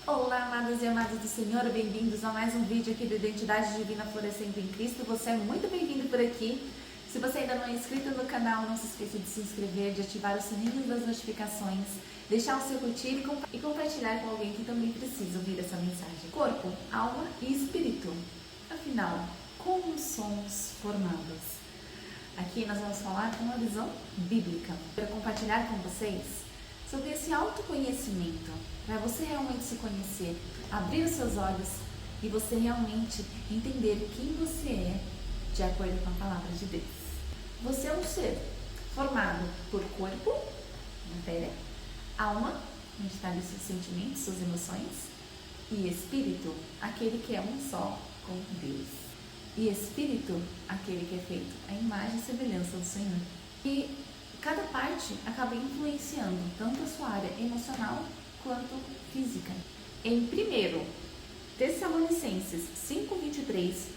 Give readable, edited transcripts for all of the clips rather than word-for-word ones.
Olá, amadas e amados do Senhor, bem-vindos a mais um vídeo aqui do Identidade Divina Florescendo em Cristo. Você é muito bem-vindo por aqui. Se você ainda não é inscrito no canal, não se esqueça de se inscrever, de ativar o sininho das notificações, deixar o seu curtir e compartilhar com alguém que também precisa ouvir essa mensagem. Corpo, alma e espírito. Afinal, como somos formados? Aqui nós vamos falar com uma visão bíblica. Quero compartilhar com vocês sobre esse autoconhecimento, para você realmente se conhecer, abrir os seus olhos e você realmente entender quem você é de acordo com a palavra de Deus. Você é um ser formado por corpo, matéria, alma, onde está ali seus sentimentos, suas emoções, e espírito, aquele que é um só com Deus. E espírito, aquele que é feito à imagem e semelhança do Senhor. E cada parte acaba influenciando tanto a sua área emocional quanto física. Em 1 Tessalonicenses 5:23,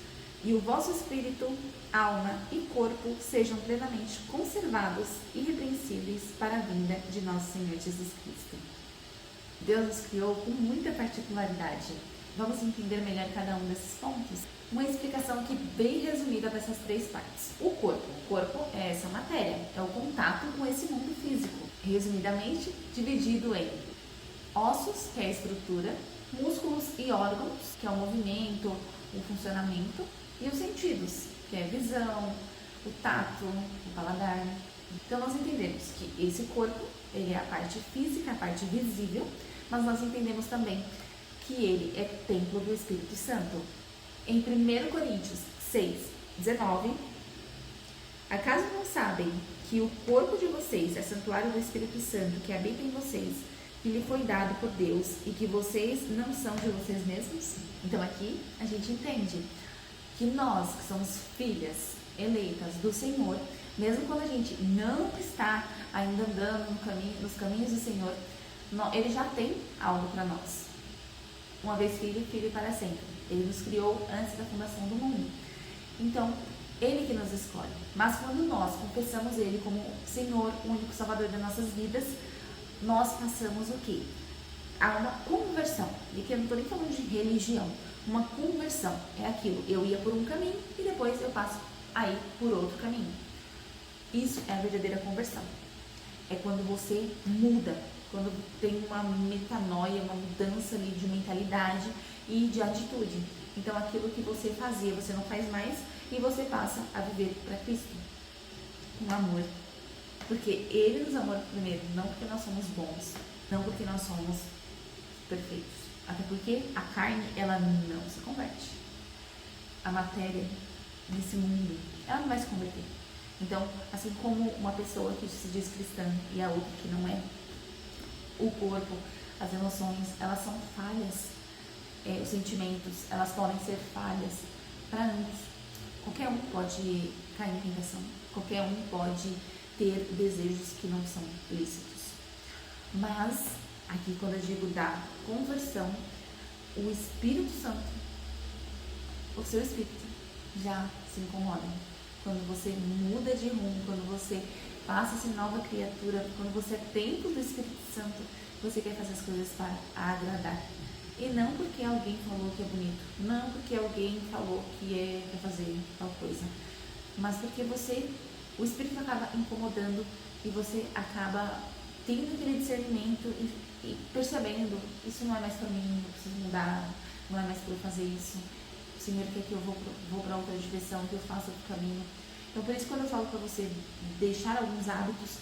e o vosso espírito, alma e corpo sejam plenamente conservados e irrepreensíveis para a vinda de nosso Senhor Jesus Cristo. Deus nos criou com muita particularidade. Vamos entender melhor cada um desses pontos? Uma explicação aqui bem resumida dessas três partes. O corpo é essa matéria, é o contato com esse mundo físico. Resumidamente, dividido em ossos, que é a estrutura, músculos e órgãos, que é o movimento, o funcionamento, e os sentidos, que é a visão, o tato, o paladar. Então nós entendemos que esse corpo, ele é a parte física, a parte visível, mas nós entendemos também que ele é templo do Espírito Santo. Em 1 Coríntios 6:19, acaso não sabem que o corpo de vocês é santuário do Espírito Santo que habita em vocês, que lhe foi dado por Deus e que vocês não são de vocês mesmos? Então aqui a gente entende que nós, que somos filhas eleitas do Senhor, mesmo quando a gente não está ainda andando nos caminhos do Senhor, Ele já tem algo para nós. Uma vez filho, filho para sempre. Ele nos criou antes da fundação do mundo. Então, Ele que nos escolhe. Mas quando nós confessamos Ele como Senhor, o único Salvador das nossas vidas, nós passamos o quê? Há uma conversão. E aqui eu não estou nem falando de religião. Uma conversão é aquilo. Eu ia por um caminho e depois eu passo a ir por outro caminho. Isso é a verdadeira conversão. É quando você muda, quando tem uma metanoia, uma mudança ali de mentalidade e de atitude. Então aquilo que você fazia, você não faz mais e você passa a viver para Cristo, com amor. Porque Ele nos amou primeiro, não porque nós somos bons, não porque nós somos perfeitos. Até porque a carne, ela não se converte. A matéria nesse mundo, ela não vai se converter. Então, assim como uma pessoa que se diz cristã e a outra que não é, o corpo, as emoções, elas são falhas. Os sentimentos, elas podem ser falhas para ambos. Qualquer um pode cair em tentação, qualquer um pode ter desejos que não são lícitos. Mas, aqui quando eu digo da conversão, o Espírito Santo, o seu Espírito, já se incomoda. Quando você muda de rumo, quando você passa a ser nova criatura, quando você é templo do Espírito Santo, você quer fazer as coisas para agradar. E não porque alguém falou que é bonito, não porque alguém falou que é para fazer tal coisa, mas porque o Espírito acaba incomodando e você acaba tendo aquele discernimento e percebendo, isso não é mais para mim, eu preciso mudar, não é mais para eu fazer isso. O Senhor quer que eu vou para outra direção, que eu faça outro caminho. Então, por isso, quando eu falo para você deixar alguns hábitos,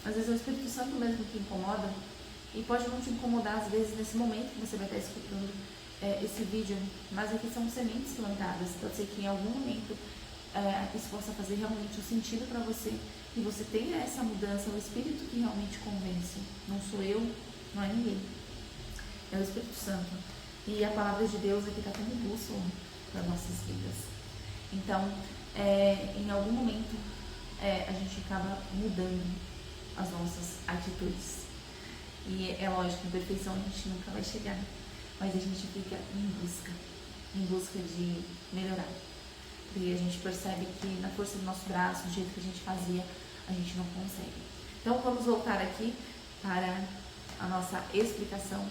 às vezes é o Espírito Santo mesmo que incomoda, e pode não te incomodar, às vezes, nesse momento que você vai estar escutando esse vídeo, mas aqui são sementes plantadas. Pode ser que em algum momento isso possa fazer realmente um sentido para você, e você tenha essa mudança, o Espírito que realmente convence. Não sou eu, não é ninguém. É o Espírito Santo. E a palavra de Deus aqui está como bússola para nossas vidas. Então, em algum momento, a gente acaba mudando as nossas atitudes. E é lógico, em perfeição a gente nunca vai chegar, mas a gente fica em busca de melhorar. Porque a gente percebe que na força do nosso braço, do jeito que a gente fazia, a gente não consegue. Então vamos voltar aqui para a nossa explicação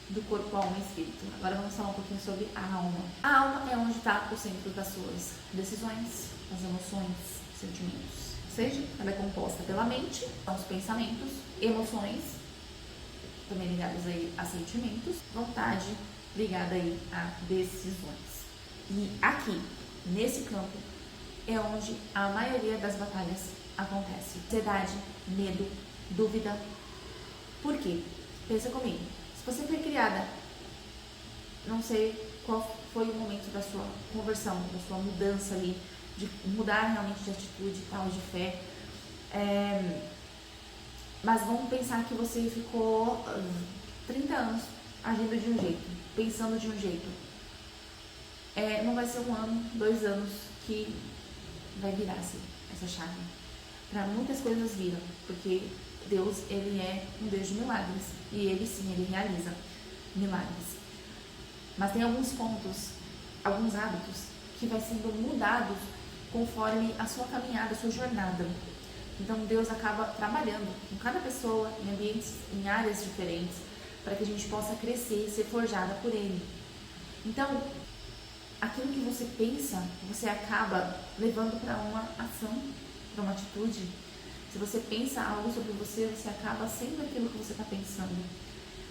do corpo, alma e espírito. Agora vamos falar um pouquinho sobre a alma. A alma é onde está o centro das suas decisões, as emoções, sentimentos. Ou seja, ela é composta pela mente, são os pensamentos, emoções, também ligados aí a sentimentos, vontade, ligada aí a decisões. E aqui, nesse campo, é onde a maioria das batalhas acontece. Ansiedade, medo, dúvida. Por quê? Pensa comigo. Se você foi criada, não sei qual foi o momento da sua conversão, da sua mudança ali, de mudar realmente de atitude e tal, de fé. Mas vamos pensar que você ficou 30 anos agindo de um jeito, pensando de um jeito. Não vai ser 1 ano, 2 anos que vai virar assim, essa chave. Para muitas coisas viram, porque Deus, ele é um Deus de milagres. E ele sim, ele realiza milagres. Mas tem alguns pontos, alguns hábitos que vai sendo mudados conforme a sua caminhada, a sua jornada. Então Deus acaba trabalhando com cada pessoa, em ambientes, em áreas diferentes, para que a gente possa crescer e ser forjada por Ele. Então, aquilo que você pensa, você acaba levando para uma ação, para uma atitude. Se você pensa algo sobre você, você acaba sendo aquilo que você está pensando.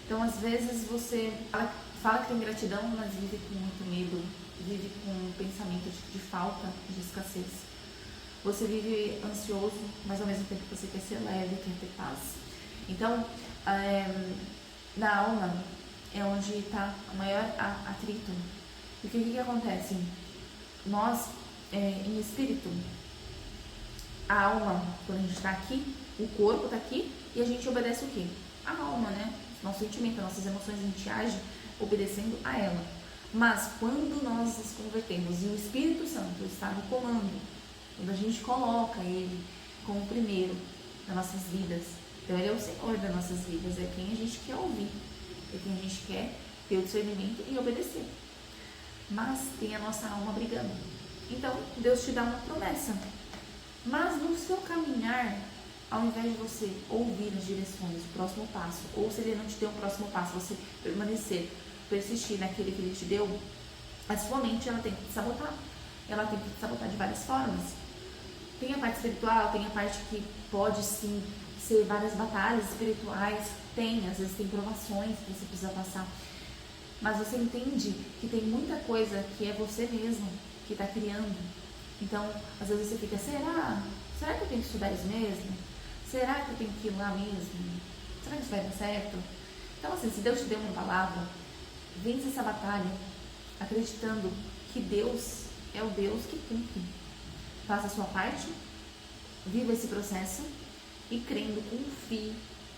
Então, às vezes, você fala que tem gratidão, mas vive com muito medo, vive com um pensamento de falta, de escassez. Você vive ansioso, mas ao mesmo tempo você quer ser leve, quer ter paz. Então, na alma é onde está o maior atrito. Porque o que acontece? Nós, em espírito, a alma, quando a gente está aqui, o corpo está aqui e a gente obedece o quê? A alma, né? Nosso sentimento, nossas emoções, a gente age obedecendo a ela. Mas quando nós nos convertemos e o Espírito Santo está no comando, quando a gente coloca ele como primeiro nas nossas vidas, então ele é o Senhor das nossas vidas, é quem a gente quer ouvir, é quem a gente quer ter o discernimento e obedecer. Mas tem a nossa alma brigando. Então Deus te dá uma promessa. Mas no seu caminhar, ao invés de você ouvir as direções, o próximo passo, ou se ele não te deu um próximo passo, você permanecer, persistir naquele que ele te deu, a sua mente ela tem que te sabotar. Ela tem que te sabotar de várias formas. Tem a parte espiritual, tem a parte que pode sim ser várias batalhas espirituais, às vezes tem provações que você precisa passar. Mas você entende que tem muita coisa que é você mesmo que está criando. Então, às vezes você fica, será que eu tenho que estudar isso mesmo? Será que eu tenho que ir lá mesmo? Será que isso vai dar certo? Então, assim, se Deus te deu uma palavra, vence essa batalha, acreditando que Deus é o Deus que cumpre. Faça a sua parte, viva esse processo e crendo,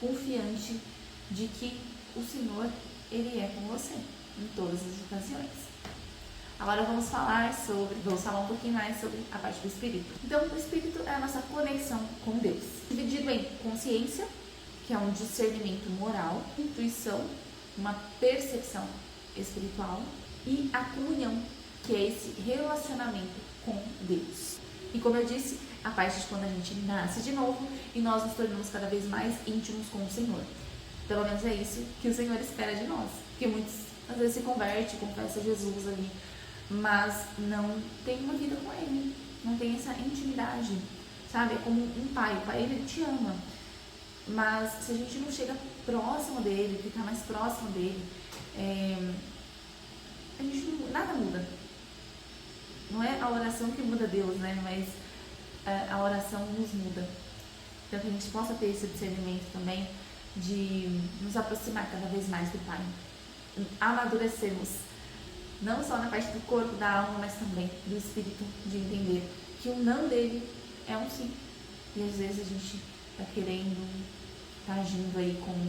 confiante de que o Senhor, Ele é com você em todas as ocasiões. Agora vamos falar um pouquinho mais sobre a parte do Espírito. Então, o Espírito é a nossa conexão com Deus, dividido em consciência, que é um discernimento moral, intuição, uma percepção espiritual, e a comunhão, que é esse relacionamento com Deus. E como eu disse, a parte de quando a gente nasce de novo e nós nos tornamos cada vez mais íntimos com o Senhor. Pelo menos é isso que o Senhor espera de nós. Porque muitos, às vezes, se converte, confessa Jesus ali, mas não tem uma vida com Ele, não tem essa intimidade, sabe? É como um pai. O pai, ele te ama, mas se a gente não chega próximo dele, ficar mais próximo dele, a gente nada muda. Não é a oração que muda Deus, né? Mas a oração nos muda. Então que a gente possa ter esse discernimento também de nos aproximar cada vez mais do Pai. Amadurecemos, não só na parte do corpo, da alma, mas também do espírito, de entender que o não dele é um sim. E às vezes a gente está querendo, está agindo aí como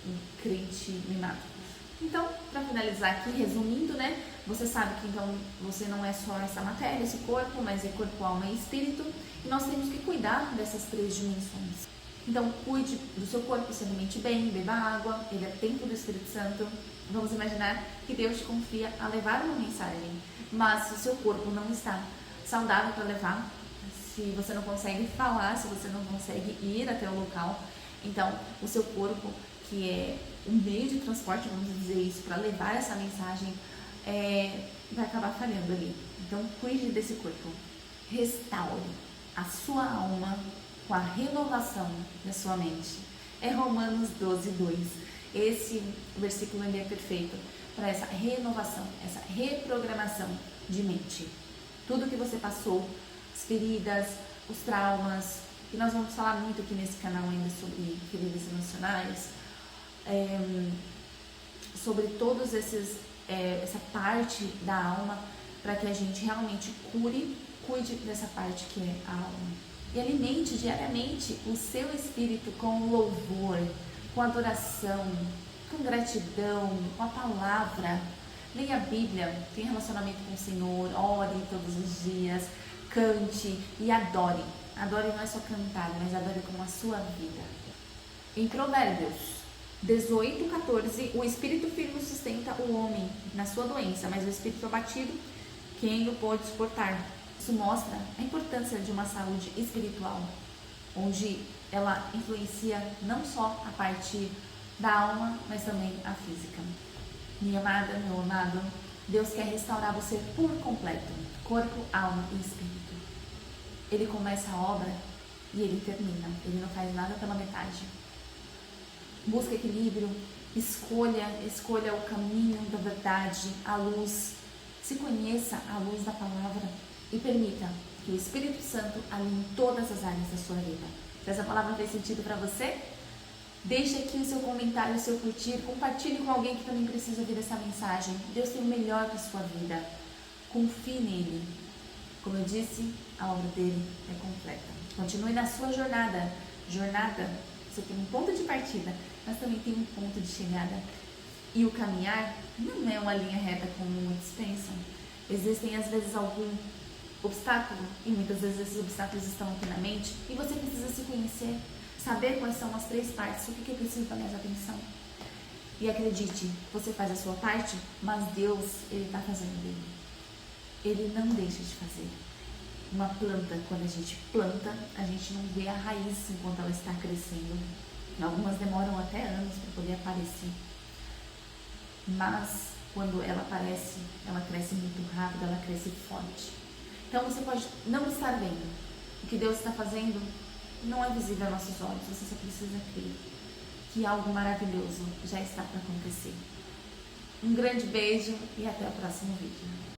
um crente mimado. Então, para finalizar aqui, resumindo, né? Você sabe que então você não é só essa matéria, esse corpo, mas é corpo, alma e espírito. E nós temos que cuidar dessas 3 dimensões. Então, cuide do seu corpo, se alimente bem, beba água, ele é templo do Espírito Santo. Vamos imaginar que Deus te confia a levar uma mensagem, mas se o seu corpo não está saudável para levar, se você não consegue falar, se você não consegue ir até o local, então o seu corpo que é um meio de transporte, vamos dizer isso, para levar essa mensagem, vai acabar falhando ali. Então, cuide desse corpo. Restaure a sua alma com a renovação da sua mente. É Romanos 12:2. Esse versículo ele é perfeito para essa renovação, essa reprogramação de mente. Tudo que você passou, as feridas, os traumas, e nós vamos falar muito aqui nesse canal ainda sobre feridas emocionais, sobre todos essa parte da alma, para que a gente realmente cuide dessa parte que é a alma. E alimente diariamente o seu espírito com louvor, com adoração, com gratidão, com a palavra. Leia a Bíblia, tenha relacionamento com o Senhor, ore todos os dias, cante e adore. Adore não é só cantar, mas adore com a sua vida. Em Provérbios 18:14, o espírito firme sustenta o homem na sua doença, mas o espírito abatido, quem o pode suportar? Isso mostra a importância de uma saúde espiritual, onde ela influencia não só a parte da alma, mas também a física. Minha amada, meu amado, Deus quer restaurar você por completo, corpo, alma e espírito. Ele começa a obra e ele termina, ele não faz nada pela metade. Busca equilíbrio, escolha o caminho da verdade, a luz. Se conheça a luz da palavra e permita que o Espírito Santo alinhe todas as áreas da sua vida. Se essa palavra fez sentido para você, deixe aqui o seu comentário, o seu curtir, compartilhe com alguém que também precisa ouvir essa mensagem. Deus tem o melhor para a sua vida. Confie nele. Como eu disse, a obra dele é completa. Continue na sua jornada. Você tem um ponto de partida, mas também tem um ponto de chegada. E o caminhar não é uma linha reta como muitos pensam. Existem às vezes algum obstáculo, e muitas vezes esses obstáculos estão aqui na mente, e você precisa se conhecer, saber quais são as 3 partes, o que eu preciso dar mais atenção. E acredite, você faz a sua parte, mas Deus, Ele está fazendo dele. Ele não deixa de fazer. Uma planta, quando a gente planta, a gente não vê a raiz enquanto ela está crescendo. Algumas demoram até anos para poder aparecer. Mas, quando ela aparece, ela cresce muito rápido, ela cresce forte. Então, você pode não estar vendo. O que Deus está fazendo não é visível aos nossos olhos. Você só precisa crer que algo maravilhoso já está para acontecer. Um grande beijo e até o próximo vídeo.